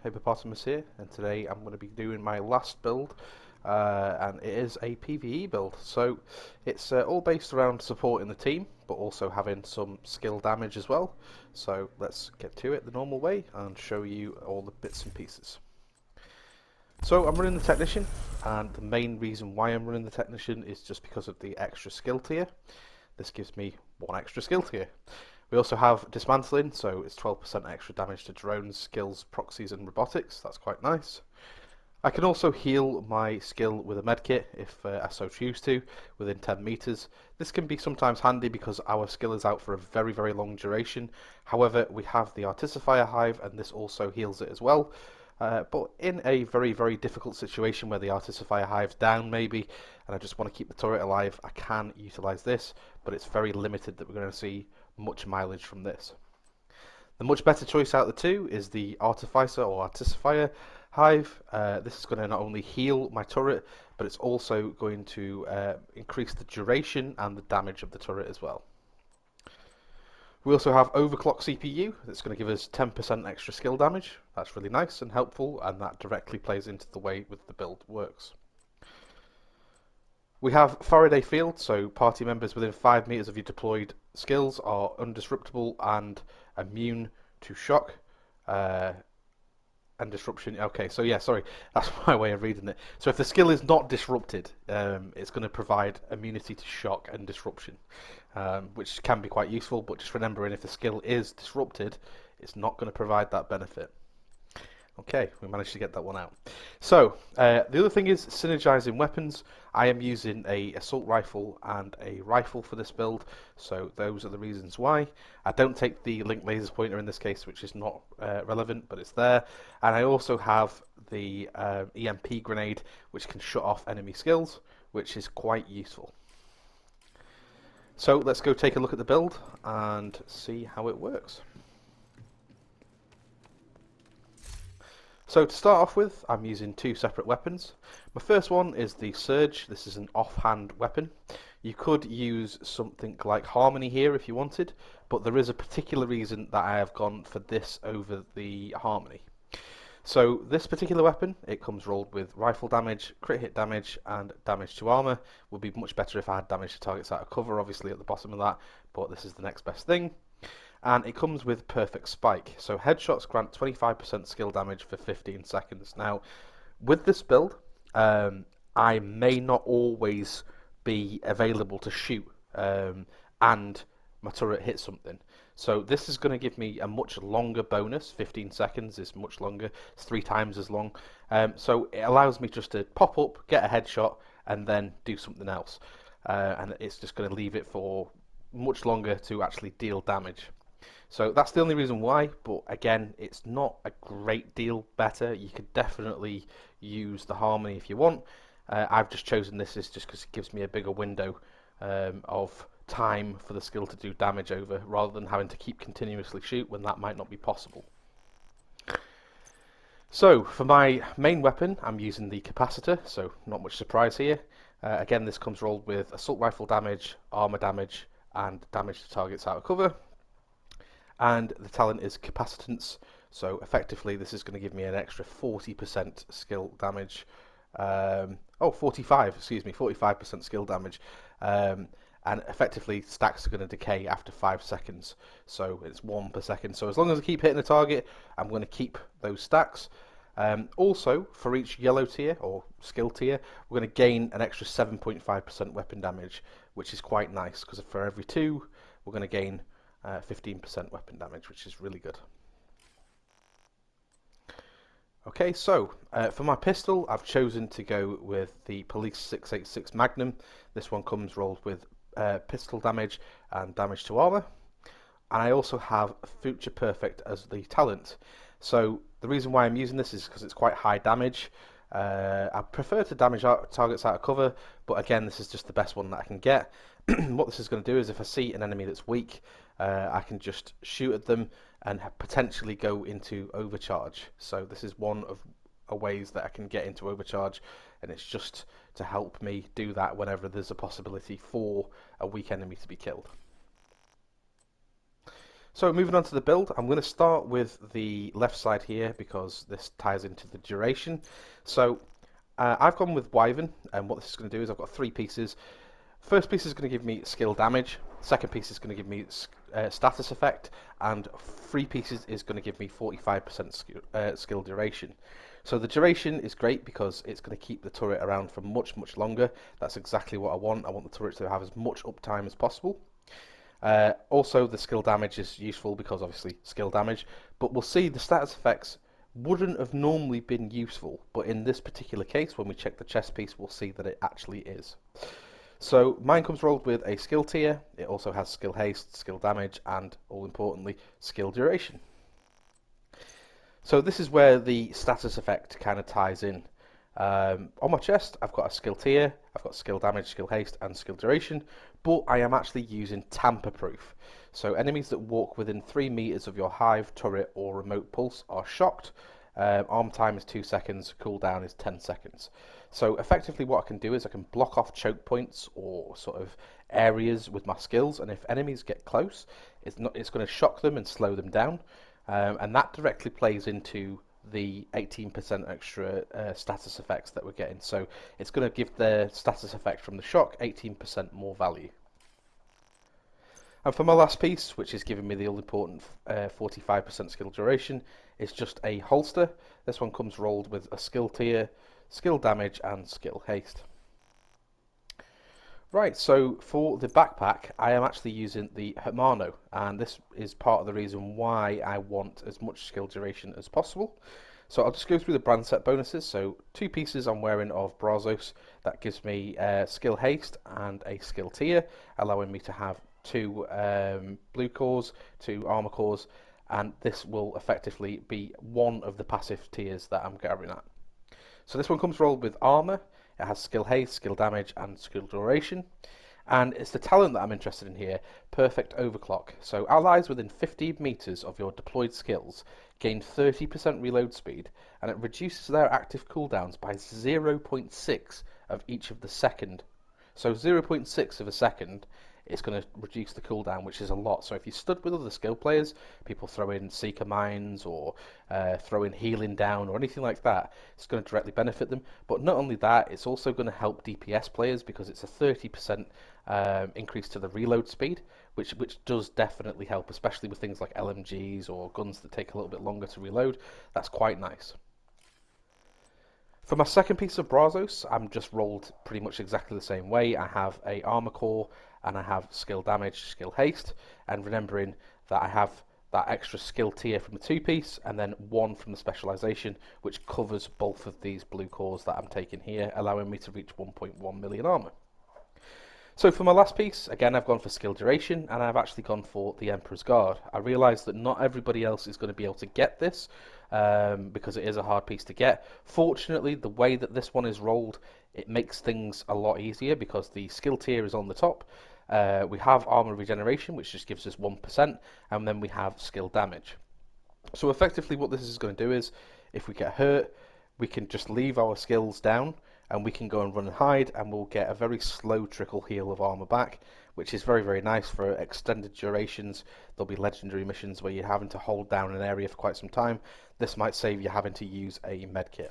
Hippopotamus here, and today I'm going to be doing my last build, and it is a PvE build. So it's all based around supporting the team, but also having some skill damage as well. So let's get to it the normal way and show you all the bits and pieces. So I'm running the Technician, and the main reason why I'm running the Technician is just because of the extra skill tier. This gives me one extra skill tier. We also have Dismantling, so it's 12% extra damage to drones, skills, proxies and robotics. That's quite nice. I can also heal my skill with a medkit if I so choose to, within 10 meters. This can be sometimes handy because our skill is out for a very, very long duration. However, we have the Articifier Hive and this also heals it as well. But in a very, very difficult situation where the Articifier Hive's down maybe, and I just want to keep the turret alive, I can utilise this, but it's very limited that we're going to see much mileage from this. The much better choice out of the two is the Artificer or Articifier Hive. This is going to not only heal my turret, but it's also going to increase the duration and the damage of the turret as well. We also have Overclock CPU that's going to give us 10% extra skill damage. That's really nice and helpful, and that directly plays into the way with the build works. We have Faraday Field, so party members within 5 meters of your deployed skills are undisruptible and immune to shock and disruption. Okay, so yeah, sorry, that's my way of reading it. So if the skill is not disrupted, it's going to provide immunity to shock and disruption, which can be quite useful, but just remembering if the skill is disrupted, it's not going to provide that benefit. Okay, we managed to get that one out. So, the other thing is synergizing weapons. I am using a assault rifle and a rifle for this build, so those are the reasons why. I don't take the linked laser pointer in this case, which is not relevant, but it's there. And I also have the EMP grenade, which can shut off enemy skills, which is quite useful. So let's go take a look at the build and see how it works. So to start off with, I'm using two separate weapons. My first one is the Surge. This is an offhand weapon. You could use something like Harmony here if you wanted, but there is a particular reason that I have gone for this over the Harmony. So this particular weapon, it comes rolled with rifle damage, crit hit damage, and damage to armor. Would be much better if I had damage to targets out of cover, obviously at the bottom of that, but this is the next best thing. And it comes with Perfect Spike. So headshots grant 25% skill damage for 15 seconds. Now, with this build, I may not always be available to shoot and my turret hits something. So this is going to give me a much longer bonus. 15 seconds is much longer. It's 3 times as long. So it allows me just to pop up, get a headshot, and then do something else. And it's just going to leave it for much longer to actually deal damage. So that's the only reason why, but again, it's not a great deal better. You could definitely use the Harmony if you want. I've just chosen this just because it gives me a bigger window of time for the skill to do damage over, rather than having to keep continuously shoot when that might not be possible. So for my main weapon, I'm using the Capacitor, so not much surprise here. Again, this comes rolled with assault rifle damage, armor damage, and damage to targets out of cover. And the talent is Capacitance, so effectively this is going to give me an extra 40% skill damage. 45% skill damage. And effectively stacks are going to decay after 5 seconds, so it's 1 per second. So as long as I keep hitting the target, I'm going to keep those stacks. Also, for each yellow tier or skill tier, we're going to gain an extra 7.5% weapon damage, which is quite nice because for every 2, we're going to gain 15% weapon damage, which is really good. Okay, so for my pistol, I've chosen to go with the Police 686 Magnum. This one comes rolled with pistol damage and damage to armor. And I also have Future Perfect as the talent. So the reason why I'm using this is because it's quite high damage. I prefer to damage targets out of cover, but again, this is just the best one that I can get. What this is going to do is if I see an enemy that's weak, I can just shoot at them and potentially go into overcharge. So this is one of ways that I can get into overcharge, and it's just to help me do that whenever there's a possibility for a weak enemy to be killed. So moving on to the build, I'm going to start with the left side here because this ties into the duration. So I've gone with Wyvern, and what this is going to do is I've got three pieces. First piece is going to give me skill damage, second piece is going to give me status effect, and three pieces is going to give me 45% skill duration. So the duration is great because it's going to keep the turret around for much, much longer. That's exactly what I want. I want the turret to have as much uptime as possible. Also, the skill damage is useful because obviously skill damage, but we'll see the status effects wouldn't have normally been useful, but in this particular case, when we check the chest piece, we'll see that it actually is. So mine comes rolled with a skill tier. It also has skill haste, skill damage, and all importantly, skill duration. So this is where the status effect kind of ties in. On my chest, I've got a skill tier, I've got skill damage, skill haste, and skill duration, but I am actually using tamper-proof. So enemies that walk within 3 meters of your hive, turret, or remote pulse are shocked. Arm time is 2 seconds, cooldown is 10 seconds. So effectively what I can do is I can block off choke points or sort of areas with my skills, and if enemies get close, it's going to shock them and slow them down. And that directly plays into the 18% extra status effects that we're getting. So it's going to give the status effect from the shock 18% more value. And for my last piece, which is giving me the all important 45% skill duration, is just a holster. This one comes rolled with a skill tier, skill damage, and skill haste. Right, so for the backpack, I am actually using the Hermano, and this is part of the reason why I want as much skill duration as possible. So I'll just go through the brand set bonuses. So 2 pieces I'm wearing of Brazos, that gives me skill haste and a skill tier, allowing me to have 2 blue cores, 2 armor cores, and this will effectively be one of the passive tiers that I'm gathering at. So this one comes rolled with armor. It has skill haste, skill damage, and skill duration. And it's the talent that I'm interested in here, Perfect Overclock. So allies within 15 meters of your deployed skills gain 30% reload speed, and it reduces their active cooldowns by 0.6 of each of the second. So 0.6 of a second, it's going to reduce the cooldown, which is a lot. So if you stood with other skill players, people throw in Seeker Mines or throw in Healing Down or anything like that, it's going to directly benefit them. But not only that, it's also going to help DPS players because it's a 30% increase to the reload speed, which does definitely help, especially with things like LMGs or guns that take a little bit longer to reload. That's quite nice. For my second piece of Brazos, I'm just rolled pretty much exactly the same way. I have a armor core and I have skill damage, skill haste, and remembering that I have that extra skill tier from the 2-piece and then 1 from the specialization, which covers both of these blue cores that I'm taking here, allowing me to reach 1.1 million armor. So for my last piece, again, I've gone for skill duration, and I've actually gone for the Emperor's Guard. I realise that not everybody else is going to be able to get this, because it is a hard piece to get. Fortunately, the way that this one is rolled, it makes things a lot easier because the skill tier is on the top. We have armor regeneration, which just gives us 1%, and then we have skill damage. So effectively what this is going to do is, if we get hurt, we can just leave our skills down and we can go and run and hide, and we'll get a very slow trickle heal of armor back, which is very, very nice for extended durations. There'll be legendary missions where you're having to hold down an area for quite some time. This might save you having to use a medkit.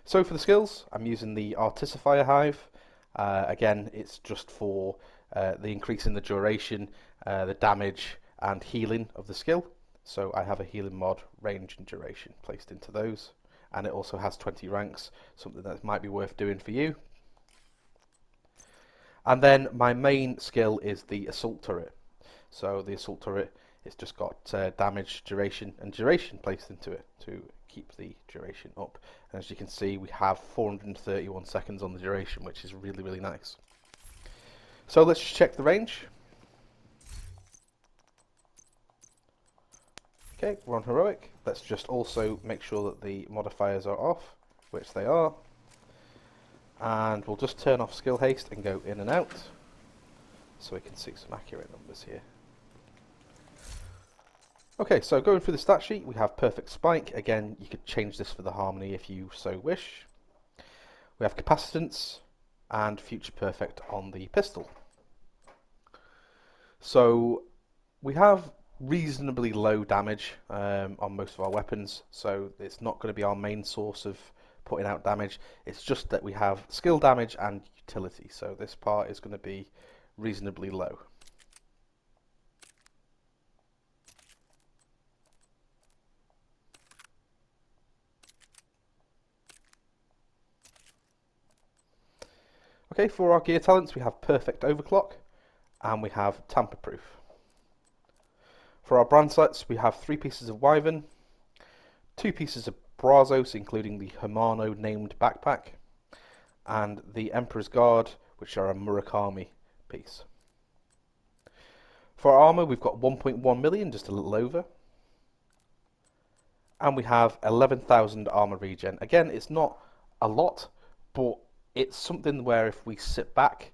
So for the skills, I'm using the Artificer Hive. Again, it's just for the increase in the duration, the damage, and healing of the skill. So I have a healing mod, range and duration placed into those. And it also has 20 ranks, something that might be worth doing for you. And then my main skill is the Assault Turret. So the Assault Turret, it's just got damage, duration, and duration placed into it to keep the duration up. And as you can see, we have 431 seconds on the duration, which is really, really nice. So let's just check the range. Okay, we're on heroic. Let's just also make sure that the modifiers are off, which they are. And we'll just turn off skill haste and go in and out, so we can see some accurate numbers here. Okay, so going through the stat sheet, we have perfect spike. Again, you could change this for the harmony if you so wish. We have capacitance and future perfect on the pistol. So We have reasonably low damage on most of our weapons, so it's not going to be our main source of putting out damage. It's just that we have skill damage and utility, so this part is going to be reasonably low. Okay, for our gear talents we have perfect overclock and we have tamper proof. For our brand sets we have 3 pieces of Wyvern, 2 pieces of Brazos including the Hermano named backpack, and the Emperor's Guard, which are a Murakami piece. For our armour we've got 1.1 million, just a little over, and we have 11,000 armour regen. Again, it's not a lot, but it's something where if we sit back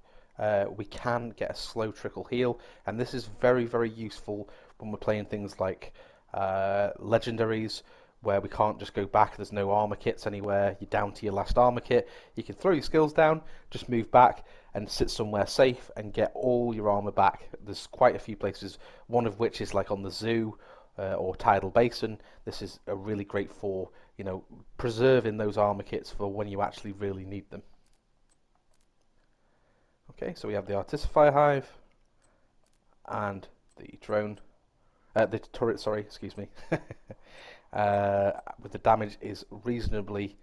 we can get a slow trickle heal, and this is very, very useful when we're playing things like legendaries, where we can't just go back, there's no armor kits anywhere, you're down to your last armor kit. You can throw your skills down, just move back and sit somewhere safe and get all your armor back. There's quite a few places, one of which is like on the zoo or tidal basin. This is really great for, you know, preserving those armor kits for when you actually really need them. Okay, so we have the Artificer Hive and the drone, the turret, sorry, excuse me. With the damage is reasonably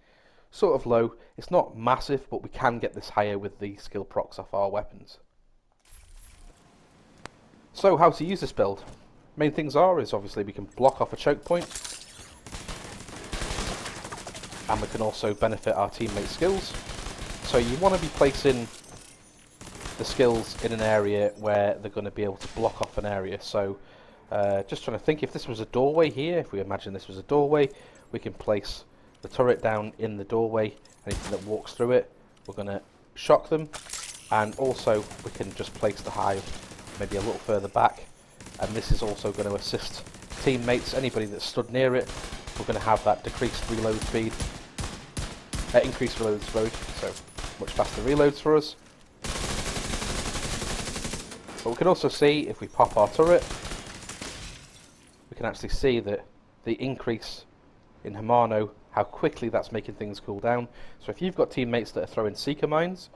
sort of low. It's not massive, but we can get this higher with the skill procs off our weapons. So how to use this build? Main things is obviously we can block off a choke point, and we can also benefit our teammates' skills. So you want to be placing the skills in an area where they're going to be able to block off an area. So just trying to think, if this was a doorway here, if we imagine this was a doorway, we can place the turret down in the doorway. Anything that walks through it, we're going to shock them. And also we can just place the hive maybe a little further back, and this is also going to assist teammates. Anybody that's stood near it, we're going to have that decreased reload speed, increased reload speed, so much faster reloads for us. But we can also see, if we pop our turret, we can actually see that the increase in Hermano, how quickly that's making things cool down. So if you've got teammates that are throwing seeker mines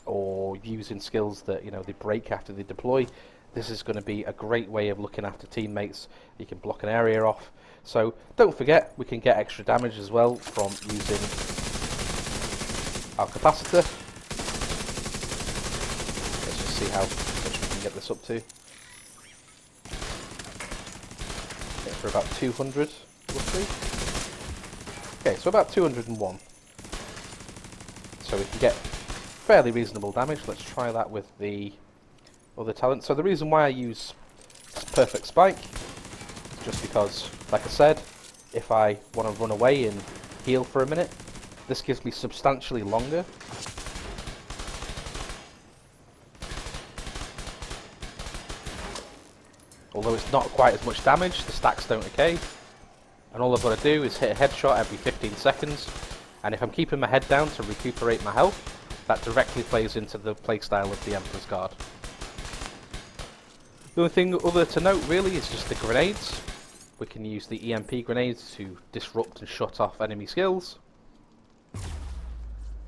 or using skills that, you know, they break after they deploy, this is going to be a great way of looking after teammates. You can block an area off. So don't forget, we can get extra damage as well from using our capacitor. Let's just see how much we can get this up to. Okay, for about 200 roughly. Okay, so about 201. So we can get fairly reasonable damage. Let's try that with the other talent. So the reason why I use Perfect Spike is just because, like I said, if I want to run away and heal for a minute, this gives me substantially longer. Although it's not quite as much damage, the stacks don't decay. And all I've got to do is hit a headshot every 15 seconds. And if I'm keeping my head down to recuperate my health, that directly plays into the playstyle of the Emperor's Guard. The only thing other to note really is just the grenades. We can use the EMP grenades to disrupt and shut off enemy skills.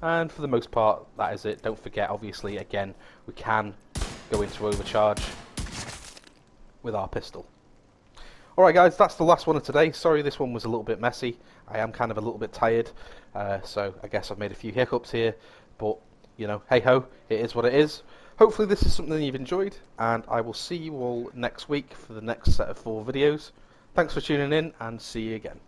And for the most part, that is it. Don't forget, obviously, again, we can go into overcharge with our pistol. Alright guys, that's the last one of today. Sorry this one was a little bit messy. I am kind of a little bit tired, so I guess I've made a few hiccups here, but, you know, hey ho, it is what it is. Hopefully this is something you've enjoyed, and I will see you all next week for the next set of 4 videos. Thanks for tuning in, and see you again.